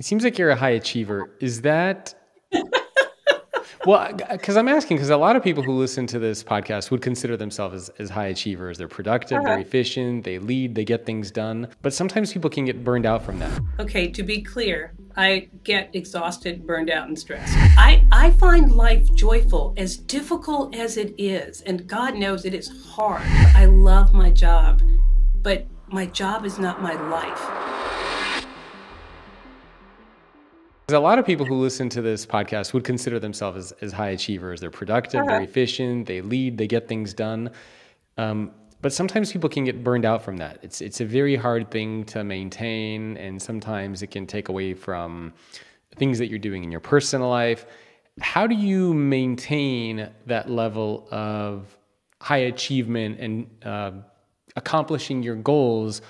It seems like you're a high achiever. Is that well? Because I'm asking because a lot of people who listen to this podcast would consider themselves as high achievers. They're productive, they're Uh-huh. efficient, they lead, they get things done. But sometimes people can get burned out from that. Okay, to be clear, I get exhausted, burned out, and stressed. I find life joyful, as difficult as it is, and God knows it is hard. I love my job, but my job is not my life. A lot of people who listen to this podcast would consider themselves as high achievers. They're productive, they're Uh-huh. efficient, they lead, they get things done. But sometimes people can get burned out from that. It's a very hard thing to maintain, and sometimes it can take away from things that you're doing in your personal life. How do you maintain that level of high achievement and accomplishing your goals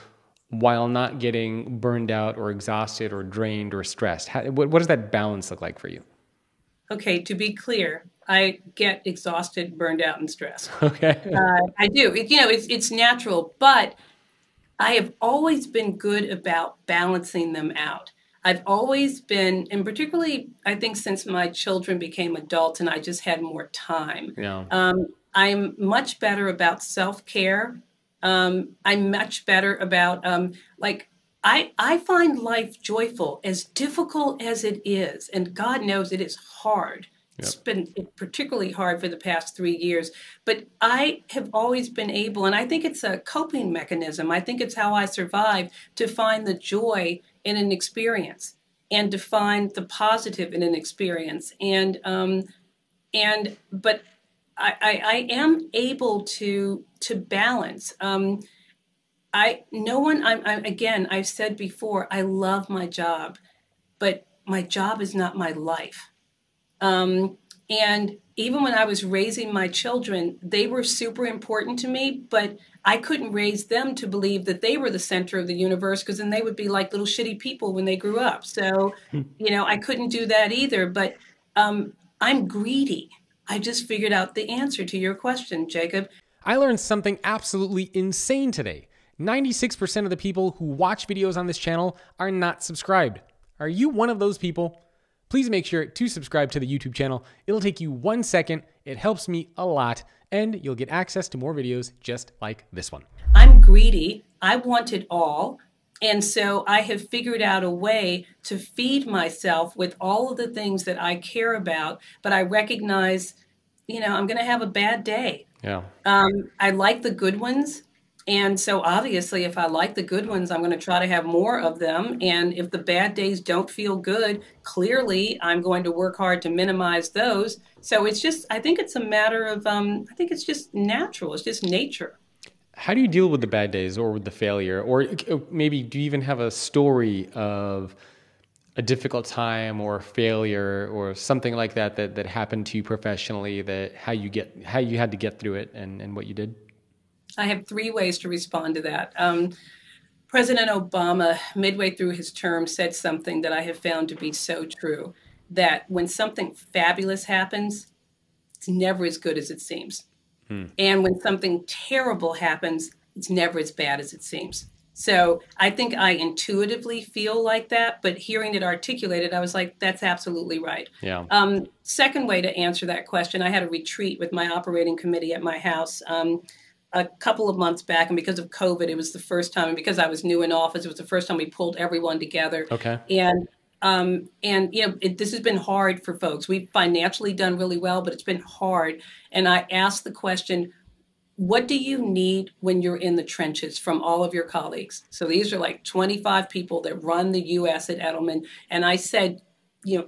while not getting burned out or exhausted or drained or stressed? What does that balance look like for you? Okay, to be clear, I get exhausted, burned out, and stressed. Okay. I do. It's natural, but I have always been good about balancing them out. I've always been, and particularly, I think since my children became adults and I just had more time, Yeah. I'm much better about self-care. I'm much better about, I find life joyful, as difficult as it is, and God knows it is hard. It's Yep. been particularly hard for the past 3 years, but I have always been able, and I think it's a coping mechanism. I think it's how I survive, to find the joy in an experience and to find the positive in an experience. But I am able to balance. No one. Again. I've said before. I love my job, but my job is not my life. And even when I was raising my children, they were super important to me, but I couldn't raise them to believe that they were the center of the universe, because then they would be like little shitty people when they grew up. So, I couldn't do that either. But I'm greedy. I just figured out the answer to your question, Jacob. I learned something absolutely insane today. 96% of the people who watch videos on this channel are not subscribed. Are you one of those people? Please make sure to subscribe to the YouTube channel. It'll take you 1 second. It helps me a lot, and you'll get access to more videos just like this one. I'm greedy. I want it all. And so I have figured out a way to feed myself with all of the things that I care about, but I recognize, I'm going to have a bad day. Yeah. I like the good ones. And so obviously, if I like the good ones, I'm going to try to have more of them. And if the bad days don't feel good, clearly I'm going to work hard to minimize those. So I think it's a matter of, I think it's just natural. It's just nature. How do you deal with the bad days or with the failure? Or maybe do you even have a story of a difficult time or failure or something like that happened to you professionally, that how you had to get through it and what you did? I have 3 ways to respond to that. President Obama, midway through his term, said something that I have found to be so true, that when something fabulous happens, it's never as good as it seems. And when something terrible happens, it's never as bad as it seems. So I think I intuitively feel like that, but hearing it articulated, I was like, that's absolutely right. Yeah. Second way to answer that question, I had a retreat with my operating committee at my house a couple of months back, and because of COVID, it was the first time, and because I was new in office, it was the first time we pulled everyone together. Okay. This has been hard for folks. We've financially done really well, but it's been hard. And I asked the question, what do you need when you're in the trenches, from all of your colleagues? So these are like 25 people that run the U.S. at Edelman. And I said,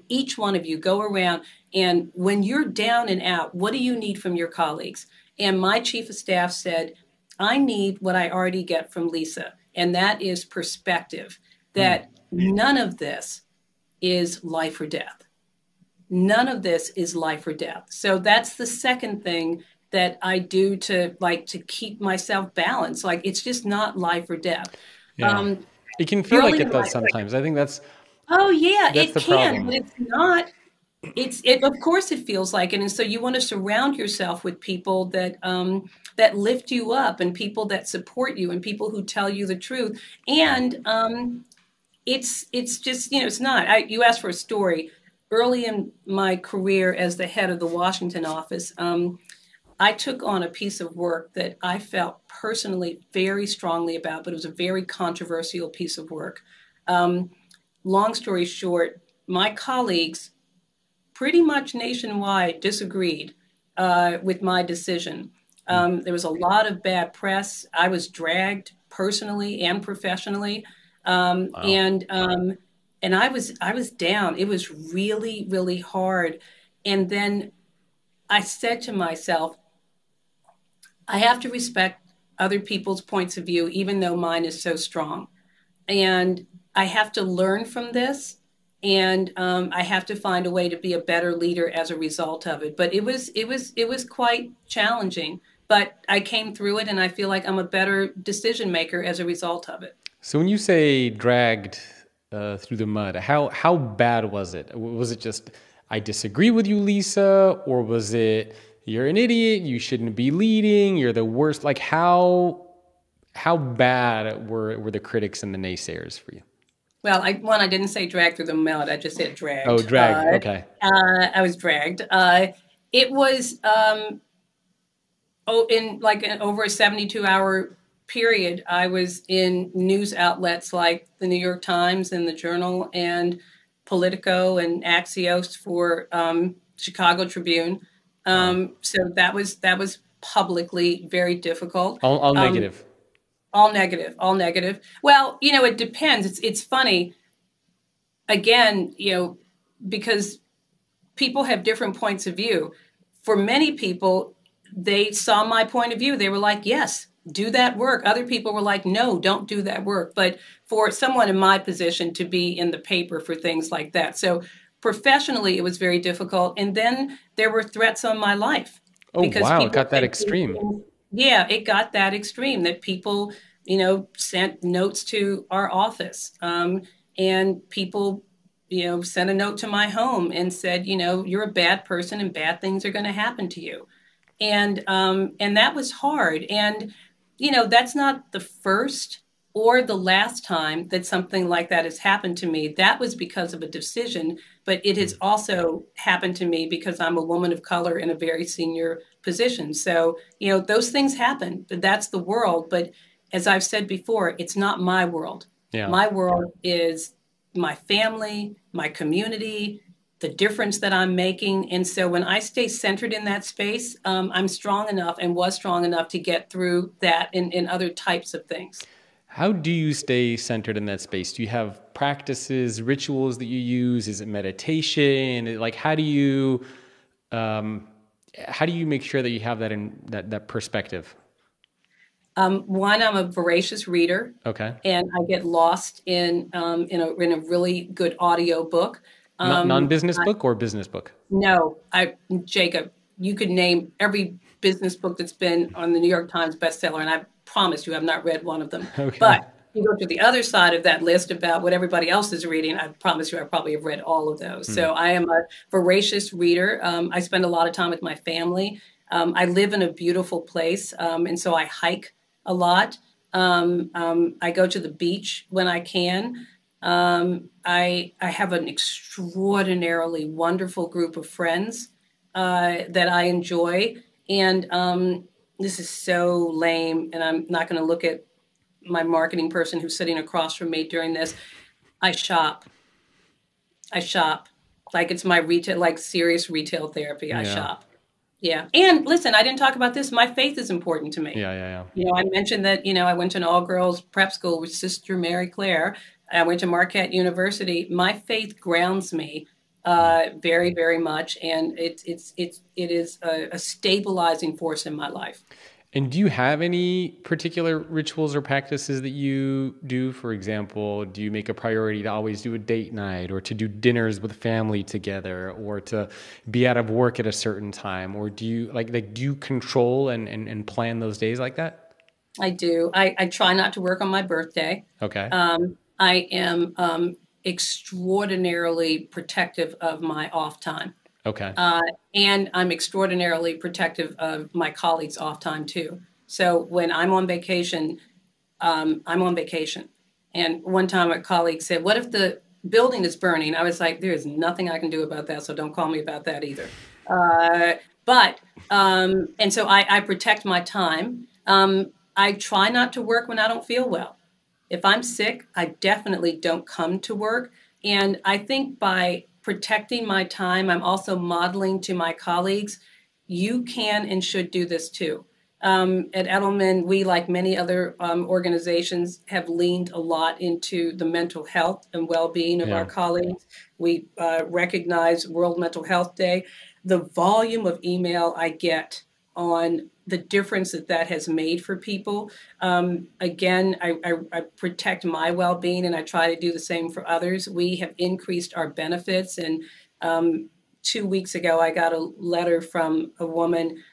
each one of you go around, and when you're down and out, what do you need from your colleagues? And my chief of staff said, I need what I already get from Lisa, and that is perspective, that none of this is life or death. None of this is life or death. So that's the second thing that I do to keep myself balanced. Like, it's just not life or death. Yeah. It can feel like Early it in does life, sometimes. I think that's oh yeah, it the can, problem. but it's not. Of course it feels like it, and so you want to surround yourself with people that lift you up, and people that support you, and people who tell you the truth. And it's just, it's not. You asked for a story. Early in my career as the head of the Washington office, I took on a piece of work that I felt personally very strongly about, but it was a very controversial piece of work. Long story short, my colleagues pretty much nationwide disagreed with my decision. There was a lot of bad press. I was dragged personally and professionally, Wow. and I was down. It was really, really hard. And then I said to myself, I have to respect other people's points of view, even though mine is so strong. And I have to learn from this, and I have to find a way to be a better leader as a result of it. But it was quite challenging. But I came through it, and I feel like I'm a better decision maker as a result of it. So when you say dragged through the mud, how bad was it? Was it just I disagree with you, Lisa, or was it you're an idiot, you shouldn't be leading, you're the worst? Like how bad were the critics and the naysayers for you? Well, I didn't say dragged through the mud. I just said Oh, dragged. dragged. Okay. I was dragged. It was in like over a 72-hour period. I was in news outlets like the New York Times and the Journal and Politico and Axios for Chicago Tribune. Wow. So that was publicly very difficult. All negative. All negative, all negative. Well, it depends. It's funny. Again, because people have different points of view. For many people, they saw my point of view. They were like, yes, do that work. Other people were like, no, don't do that work. But for someone in my position to be in the paper for things like that. So professionally, it was very difficult. And then there were threats on my life Oh, because wow. It people got that extreme. yeah, it got that extreme that people, sent notes to our office. And people, sent a note to my home and said, you're a bad person and bad things are going to happen to you. And that was hard. And, that's not the first or the last time that something like that has happened to me. That was because of a decision, but it has also happened to me because I'm a woman of color in a very senior position. So, those things happen, but that's the world. But as I've said before, it's not my world. Yeah. My world is my family, my community, the difference that I'm making. And so when I stay centered in that space, I'm strong enough and was strong enough to get through that in other types of things. How do you stay centered in that space? Do you have practices, rituals that you use? Is it meditation? Like, um, how do you make sure that you have that in that perspective? One, I'm a voracious reader, Okay. and I get lost in a really good audio book. Non-business book or business book? No, Jacob, you could name every business book that's been on the New York Times bestseller, and I promise you I've not read one of them. Okay. But you go to the other side of that list about what everybody else is reading, I promise you I probably have read all of those. Hmm. So I am a voracious reader. I spend a lot of time with my family. I live in a beautiful place, and so I hike a lot. I go to the beach when I can. I have an extraordinarily wonderful group of friends that I enjoy. And this is so lame, and I'm not going to look at my marketing person who's sitting across from me during this. I shop. I shop. Like it's my retail, like serious retail therapy. I Yeah. shop. Yeah. And listen, I didn't talk about this. My faith is important to me. Yeah. Yeah. I mentioned that, I went to an all-girls prep school with Sister Mary Claire. I went to Marquette University. My faith grounds me very, very much, and it is a stabilizing force in my life. And do you have any particular rituals or practices that you do? For example, do you make a priority to always do a date night or to do dinners with family together or to be out of work at a certain time? Or do you do you control and plan those days like that? I do. I try not to work on my birthday. Okay. I am extraordinarily protective of my off time. Okay. And I'm extraordinarily protective of my colleagues' off time too. So when I'm on vacation, I'm on vacation. And one time a colleague said, "What if the building is burning?" I was like, "There is nothing I can do about that, so don't call me about that either." Uh, and so I protect my time. I try not to work when I don't feel well. If I'm sick, I definitely don't come to work. And I think by protecting my time, I'm also modeling to my colleagues, you can and should do this too. At Edelman, we, like many other organizations, have leaned a lot into the mental health and well-being of our Yeah. colleagues. We recognize World Mental Health Day. The volume of email I get on the difference that that has made for people. Again, I protect my well-being and I try to do the same for others. We have increased our benefits, and 2 weeks ago, I got a letter from a woman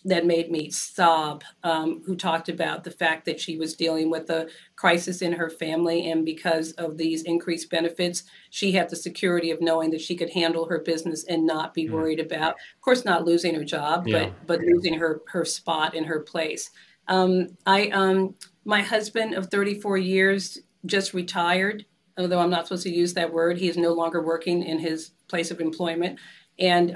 that made me sob, who talked about the fact that she was dealing with a crisis in her family. And because of these increased benefits, she had the security of knowing that she could handle her business and not be Mm. worried about, of course, not losing her job, Yeah. but losing her spot in her place. My husband of 34 years just retired, although I'm not supposed to use that word. He is no longer working in his place of employment. And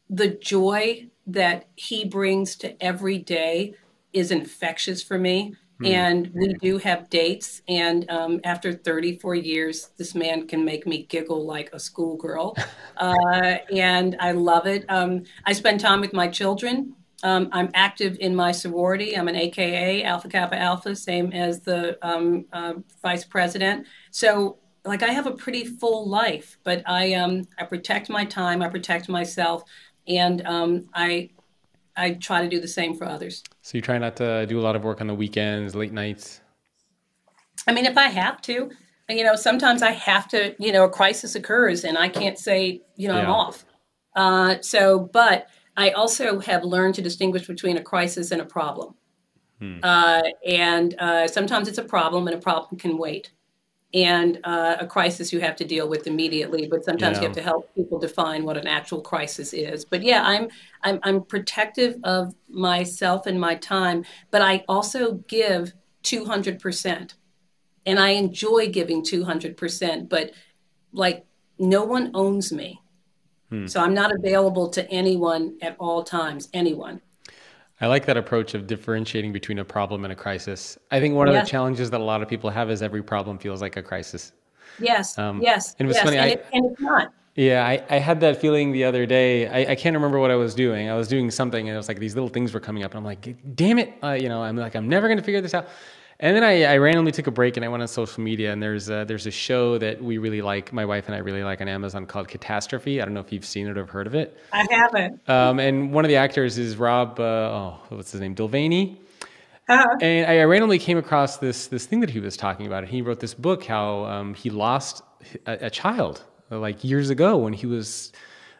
the joy that he brings to every day is infectious for me. Mm. And we do have dates. And after 34 years, this man can make me giggle like a schoolgirl. And I love it. I spend time with my children. I'm active in my sorority. I'm an AKA, Alpha Kappa Alpha, same as the vice president. So, like, I have a pretty full life, but I protect my time, I protect myself, and I try to do the same for others. So you try not to do a lot of work on the weekends, late nights. I mean, if I have to, sometimes I have to, a crisis occurs and I can't say, I'm Yeah. off. But I also have learned to distinguish between a crisis and a problem. Hmm. And sometimes it's a problem and a problem can wait. And a crisis you have to deal with immediately, but sometimes you Yeah. have to help people define what an actual crisis is. But yeah, I'm protective of myself and my time, but I also give 200%, and I enjoy giving 200%. But, like, no one owns me, Hmm. so I'm not available to anyone at all times. Anyone? I like that approach of differentiating between a problem and a crisis. I think one of the Yes, challenges that a lot of people have is every problem feels like a crisis. yes, Um, yes, and it was yes, funny. and it's not. I had that feeling the other day. I can't remember what I was doing. I was doing something, and it was like these little things were coming up, and I'm like, damn it, I'm like, I'm never going to figure this out. And then I randomly took a break and I went on social media, and there's a show that we really like, my wife and I really like, on Amazon, called Catastrophe. I don't know if you've seen it or heard of it. I haven't. And one of the actors is Rob, what's his name, Mulvaney. Uh-huh. And I randomly came across this thing that he was talking about. He wrote this book how he lost a child like years ago when he was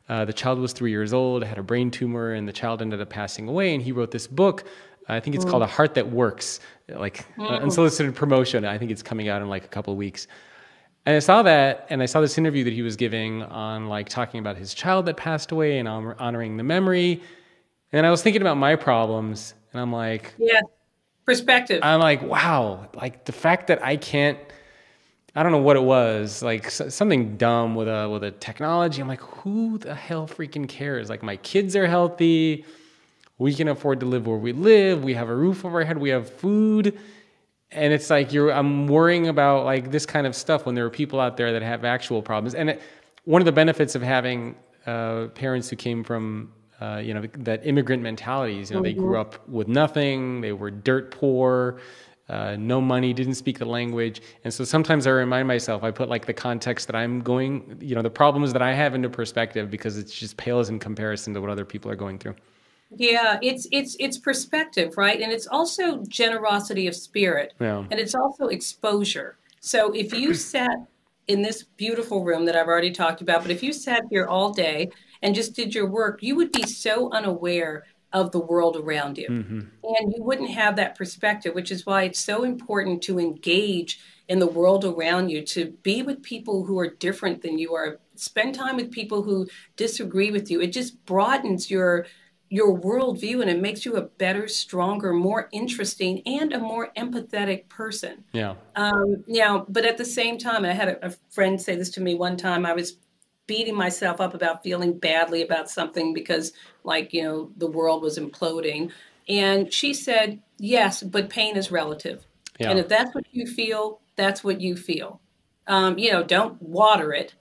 the child was 3 years old, had a brain tumor, and the child ended up passing away. And he wrote this book. I think it's called A Heart That Works, like Mm. unsolicited promotion. I think it's coming out in like a couple of weeks. And I saw that, and I saw this interview that he was giving on like talking about his child that passed away and honoring the memory. And I was thinking about my problems, and Yeah, perspective. I'm like, wow, like the fact that I can't, I don't know what it was, like something dumb with a technology. I'm like, who the hell freaking cares? Like, my kids are healthy. We can afford to live where we live. We have a roof over our head. We have food. And it's like I'm worrying about like this kind of stuff when there are people out there that have actual problems. And one of the benefits of having parents who came from that immigrant mentalities, they grew Mhm. up with nothing. They were dirt poor, no money, didn't speak the language. And so sometimes I remind myself, I put like the context that I'm going, the problems that I have into perspective, because it's just pales in comparison to what other people are going through. Yeah, it's perspective, right? And it's also generosity of spirit, Yeah. and it's also exposure. So if you sat in this beautiful room that I've already talked about, but if you sat here all day and just did your work, you would be so unaware of the world around you. Hmm. And you wouldn't have that perspective, which is why it's so important to engage in the world around you, to be with people who are different than you are, spend time with people who disagree with you. It just broadens your your worldview, and it makes you a better, stronger, more interesting, and a more empathetic person. Yeah. But at the same time, and I had a friend say this to me one time. I was beating myself up about feeling badly about something because, like, the world was imploding. And she said, yes, but pain is relative. And Yeah. if that's what you feel, that's what you feel. Don't water it.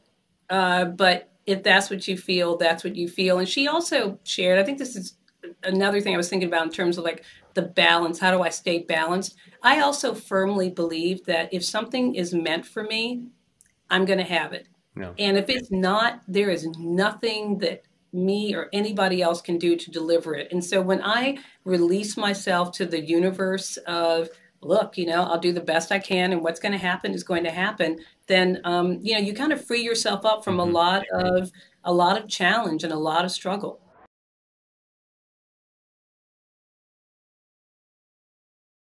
But if that's what you feel, that's what you feel. And she also shared, I think this is another thing I was thinking about in terms of like the balance. How do I stay balanced? I also firmly believe that if something is meant for me, I'm going to have it. No. And if it's not, there is nothing that me or anybody else can do to deliver it. And so when I release myself to the universe of, look, I'll do the best I can, and what's going to happen is going to happen, then, you kind of free yourself up from Hmm. a lot of challenge and a lot of struggle.